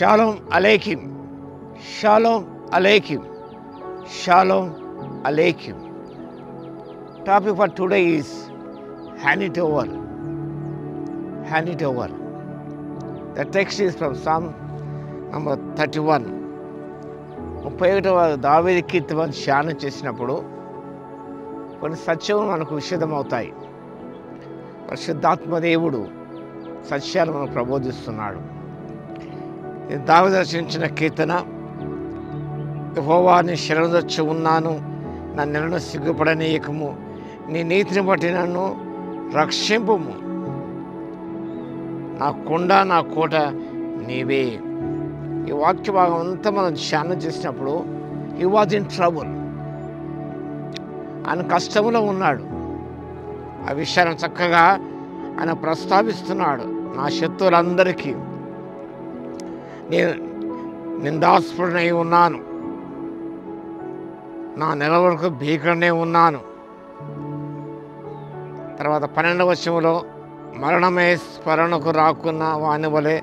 Shalom Aleichem. Shalom Aleichem. Shalom Aleichem. Topic for today is hand it over. Hand it over. The text is from Psalm number 31. 31వ దావీదు కీర్తనను ధ్యానం చేసినప్పుడు కొన్ని సత్యాలు మనకు విషదమవుతాయి. పరిశుద్ధాత్మ దేవుడు సత్యాలు మనకు ప్రబోధిస్తున్నాడు. ఇది దావీదు రచించిన కీర్తన. యెహోవా నీ శరణుదొచ్చి ఉన్నాను, నా నెలను సిగ్గుపడనీయకము, నీ నీతిని బట్టి నన్ను రక్షింపుము, నా కొండ నా కోట నీవే. ఈ వాక్య భాగం అంతా మనం ధ్యానం చేసినప్పుడు హీ వాజ్ ఇన్ ట్రబుల్, ఆయన కష్టంలో ఉన్నాడు. ఆ విషయాన్ని చక్కగా ఆయన ప్రస్తావిస్తున్నాడు. నా శత్రువులందరికీ నేను నిందాస్పృడనై ఉన్నాను, నా నెల వరకు భీకరనే ఉన్నాను. తర్వాత 12వ వచనంలో మరణమే స్మరణకు రాకున్న వాని వలె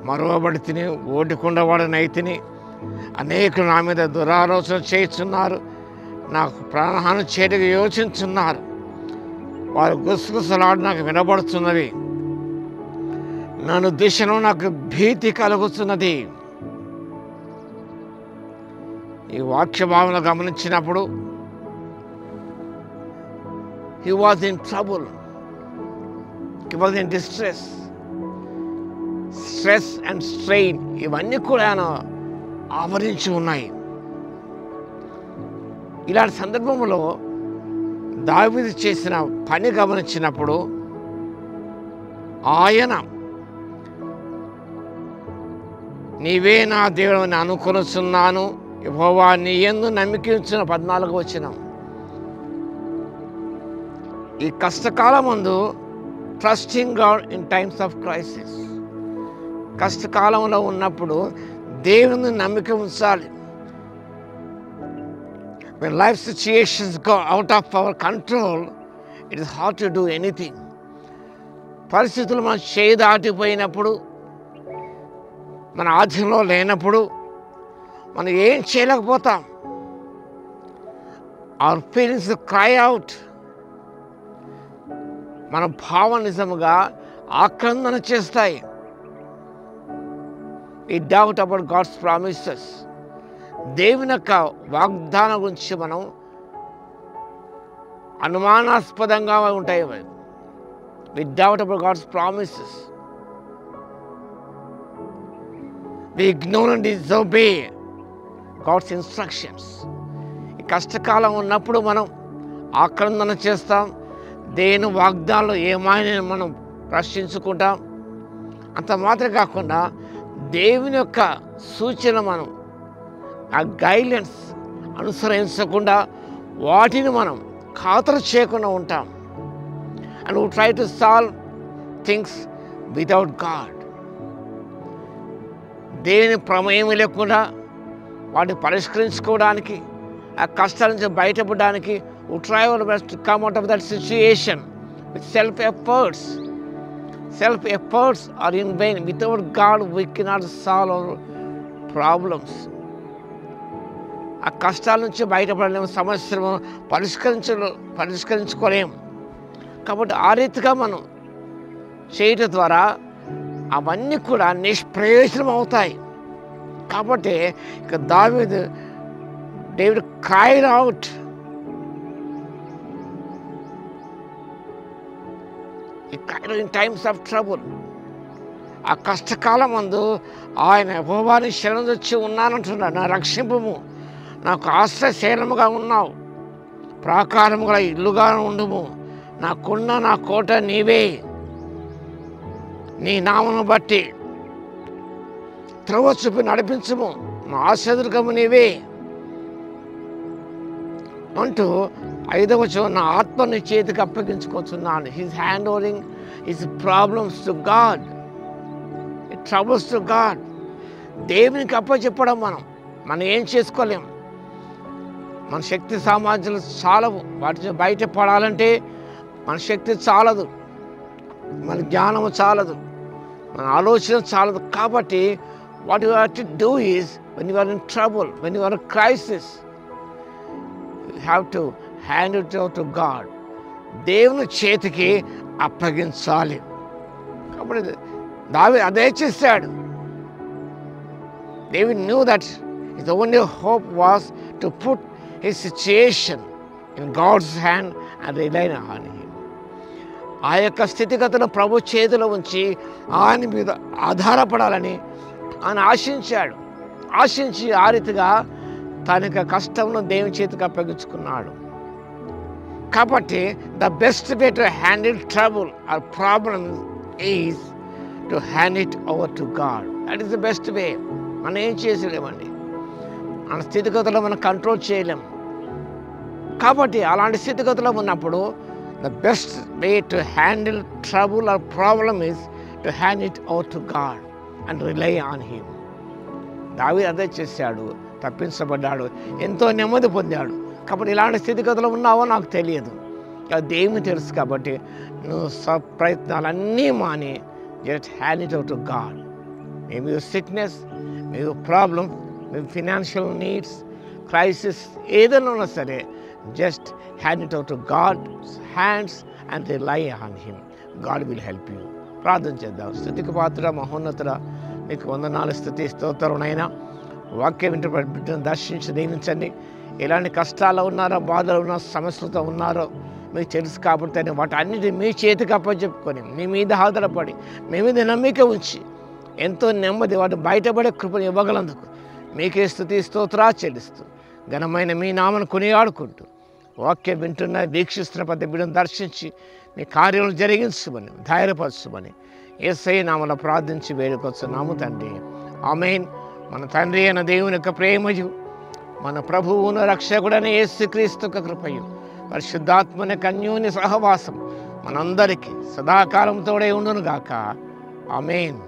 మరువబడి తిని ఓడికుండవాడనైతిని, అనేకులు నా మీద దురాలోచన చేస్తున్నారు, నాకు ప్రాణహాని చేయడానికి యోచించున్నారు, వారు గుసగుసలాడు నాకు వినబడుతున్నవి, నన్ను దిశలో నాకు భీతి కలుగుతున్నది. ఈ వాక్య భావన గమనించినప్పుడు he was in trouble, he was in distress, stress and strain ఇవన్నీ కూడా ఆయన ఆవరించి ఉన్నాయి. ఇలాంటి సందర్భంలో దావీదు చేసిన పని గమనించినప్పుడు ఆయన నీవే నా దేవుడని అనుకొనుచున్నాను, యెహోవా నీ యందు నమ్మిక ఉంచిన 14వ వచనం. ఈ కష్టకాలం ముందు trusting God in times of crisis, కష్టకాలంలో ఉన్నప్పుడు దేవుని నమ్మిక ఉంచాలి. When life situations go out of our control, it is hard to do anything. పరిస్థితులు మనం చేయి దాటిపోయినప్పుడు, మన ఆధీనంలో లేనప్పుడు మనం ఏం చేయలేకపోతాం. Our feelings cry out. మన భావ నిజముగా ఆక్రందన చేస్తాయి. We doubt about God's promises. దేవుని యొక్క వాగ్దానం గురించి మనం అనుమానాస్పదంగా ఉంటాయి. We doubt about God's promises. We ignore and disobey God's instructions. ఈ కష్టకాలం ఉన్నప్పుడు మనం ఆక్రందన చేస్తాం, దేవుని వాగ్దానాలు ఏమైనా మనం ప్రశ్నించుకుంటాం. అంత మాత్రం కాకుండా దేవుని యొక్క సూచన మనం ఆ గైడ్లైన్స్ అనుసరించకుండా వాటిని మనం ఖాతరు చేయకుండా ఉంటాం. And we try to solve things without God. దేవుని ప్రమేయం లేకుండా వాటిని పరిష్కరించుకోవడానికి, ఆ కష్టాల నుంచి బయటపడడానికి we try our best to come out of that situation with self-efforts. Self-efforts are in vain. Without God, we cannot solve our problems. ఆ కష్టాల నుంచి బయటపడలేము, సమస్యలు పరిష్కరించుకోలేము. కాబట్టి ఆ రీతిగా మనం చేయటం ద్వారా అవన్నీ కూడా నిష్ప్రయోజనం అవుతాయి. కాబట్టి ఇక దావీదు cried out. In times of trouble, ఆ కష్టకాలం ముందు ఆయన యెహోవాని శరణుదొచ్చి ఉన్నానంటున్నాడు. నా రక్షింపుము, నాకు ఆశ్రయశైలముగా ఉన్నావు, ప్రాకారముగా ఇల్లుగా ఉండుము, నా కొండ నా కోట నీవే, నీ నామమును బట్టి త్రోవ చూపి నడిపించుము, నా ఆశ్రయదుర్గము నీవే అంటూ 5వ వచనం, నా ఆత్మ నీ చేతికి అప్పగించుకొస్తున్నాను. His hand overing his problems to God, troubles to God. దేవునికి అప్పచెప్పడం. మనం ఏం చేసుకోలేం. మన శక్తి సామర్థ్యాలు చాలవు. వాటి బయటపడాలంటే మన శక్తి చాలదు, మన జ్ఞానము చాలదు, మన ఆలోచన చాలదు. కాబట్టి what you have to do is, when you are in trouble, when you are in crisis, you have to hand it over to God. దేవుని చేతికి అప్పగించాలి. కాబట్టి దావీదు అదే చేశాడు. David knew that his only hope was to put his situation in God's hand and rely on him. ఆ యొక్క స్థితిగతులను ప్రభు చేతిలో ఉంచి ఆయన మీద ఆధారపడాలని ఆయన ఆశించి ఆ రీతిగా తన యొక్క కష్టంలో దేవుని చేతికి అప్పగించుకున్నాడు. కాబట్టి the best way to handle trouble or problem is to hand it over to God. That is the best way. మనం ఏం చేసేలేమండి, మన స్థితిగతుల్లో మనం కంట్రోల్ చేయలేం. కాబట్టి అలాంటి స్థితిగతుల్లో ఉన్నప్పుడు the best way to handle trouble or problem is to hand it over to God and rely on him. దావీదు అదే చేశాడు, తప్పించబడ్డాడు, ఎంతో నెమ్మది పొందాడు. కాబట్టి ఇలాంటి స్థితిగతులు ఉన్నావో నాకు తెలియదు, దేవుని తెలుసు. కాబట్టి నువ్వు ప్రయత్నాలన్నీ మాని just hand it out to God. Maybe your sickness, me problem, me financial needs, crisis ఏదైనా ఉన్నా సరే, just hand it out to God hands and rely on him. God will help you. ప్రార్థన చేద్దాం. స్తుతికి పాత్రుడా, మహోన్నతుడా, మీకు వందనాలు, స్తుతి స్తోత్రమునైనా. వాక్యం వింటున్న బిడ్డను దర్శించి దీవించండి. ఎలాంటి కష్టాలు ఉన్నారో, బాధలు ఉన్నారో, సమస్యలతో ఉన్నారో మీకు తెలుసు. కాబట్టి వాటి అన్నిటి మీ చేతికి అప్పచెప్పుకొని మీ మీద ఆధారపడి మీ మీద నమ్మిక ఉంచి ఎంతో నెమ్మది వాటి బయటపడే కృపను ఇవ్వగలందుకు మీకే స్తుతి స్తోత్రా చెల్లిస్తూ ఘనమైన మీ నామను కొనియాడుకుంటూ వాక్యం వింటున్న వీక్షిస్తున్న ప్రతి బిడ్డను దర్శించి మీ కార్యాలను జరిగించమని, ధైర్యపరచమని యేసయ్య నామములో ప్రార్థించి వేడుకొచ్చున్నాము తండ్రి. ఆమేన్. మన తండ్రి అయిన దేవుని యొక్క ప్రేమయు, మన ప్రభువును రక్షకుడైన యేసుక్రీస్తు యొక్క కృపయు, పరిశుద్ధాత్మని కన్యోని సహవాసం మనందరికీ సదాకాలం తోడే ఉండును గాక. ఆమేన్.